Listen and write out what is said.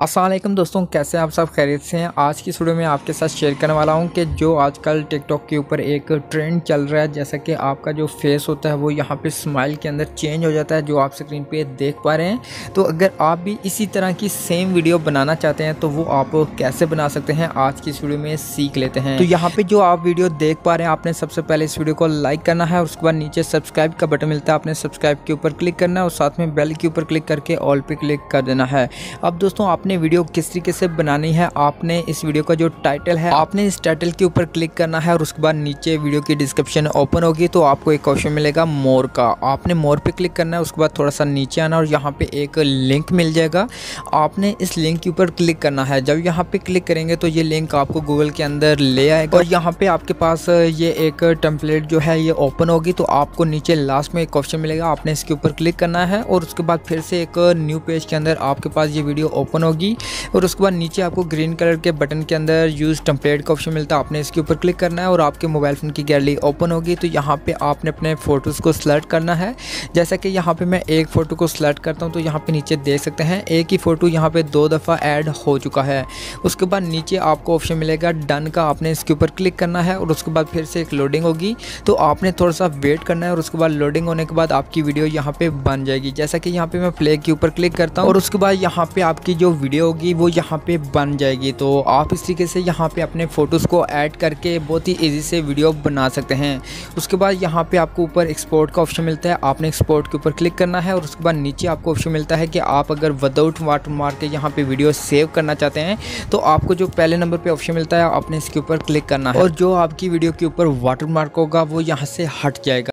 अस्सलाम वालेकुम दोस्तों, कैसे हैं आप सब? खैरियत से हैं। आज की वीडियो में आपके साथ शेयर करने वाला हूं कि जो आजकल टिकटॉक के ऊपर एक ट्रेंड चल रहा है, जैसा कि आपका जो फेस होता है वो यहां पे स्माइल के अंदर चेंज हो जाता है, जो आप स्क्रीन पे देख पा रहे हैं। तो अगर आप भी इसी तरह की सेम वीडियो बनाना चाहते हैं तो वो आप कैसे बना सकते हैं, आज की इस वीडियो में सीख लेते हैं। तो यहाँ पे जो आप वीडियो देख पा रहे हैं, आपने सबसे पहले इस वीडियो को लाइक करना है और उसके बाद नीचे सब्सक्राइब का बटन मिलता है, आपने सब्सक्राइब के ऊपर क्लिक करना है और साथ में बेल के ऊपर क्लिक करके ऑल पे क्लिक कर देना है। अब दोस्तों, आपने वीडियो किस तरीके से बनानी है, आपने इस वीडियो का जो टाइटल है, आपने इस टाइटल के ऊपर क्लिक करना है और उसके बाद नीचे वीडियो की डिस्क्रिप्शन ओपन होगी तो आपको एक ऑप्शन मिलेगा मोर का। आपने मोर पे क्लिक करना है, उसके बाद थोड़ा सा नीचे आना और यहाँ पे एक लिंक मिल जाएगा, आपने इस लिंक के ऊपर क्लिक करना है। जब यहाँ पे क्लिक करेंगे तो ये लिंक आपको गूगल के अंदर ले आएगा और यहाँ पे आपके पास ये एक टेम्पलेट जो है ये ओपन होगी। तो आपको नीचे लास्ट में एक ऑप्शन मिलेगा, आपने इसके ऊपर क्लिक करना है और उसके बाद फिर से एक न्यू पेज के अंदर आपके पास ये वीडियो ओपन होगी और उसके बाद नीचे आपको ग्रीन कलर के बटन के अंदर यूज़ टेम्पलेट का ऑप्शन मिलता है, आपने इसके ऊपर क्लिक करना है और आपके मोबाइल फ़ोन की गैलरी ओपन होगी। तो यहाँ पे आपने अपने फ़ोटोज़ को सिलेक्ट करना है। जैसा कि यहाँ पे मैं एक फ़ोटो को सिलेक्ट करता हूँ तो यहाँ पे नीचे देख सकते हैं एक ही फ़ोटो यहाँ पे 2 दफ़ा ऐड हो चुका है। उसके बाद नीचे आपको ऑप्शन मिलेगा डन का, आपने इसके ऊपर क्लिक करना है और उसके बाद फिर से एक लोडिंग होगी तो आपने थोड़ा सा वेट करना है और उसके बाद लोडिंग होने के बाद आपकी वीडियो यहाँ पे बन जाएगी। जैसा कि यहाँ पे मैं प्ले के ऊपर क्लिक करता हूँ और उसके बाद यहाँ पे आपकी जो वीडियो होगी वो यहाँ पे बन जाएगी। तो आप इस तरीके से यहाँ पे अपने फ़ोटोज़ को ऐड करके बहुत ही ईजी से वीडियो बना सकते हैं। उसके बाद यहाँ पे आपको ऊपर एक्सपोर्ट का ऑप्शन मिलता है, आपने एक्सपोर्ट के ऊपर क्लिक करना है और उसके बाद नीचे आपको ऑप्शन मिलता है कि आप अगर विदाउट वाटरमार्क के यहाँ पे वीडियो सेव करना चाहते हैं तो आपको जो पहले नंबर पे ऑप्शन मिलता है आपने इसके ऊपर क्लिक करना है और जो आपकी वीडियो के ऊपर वाटरमार्क होगा वो यहाँ से हट जाएगा।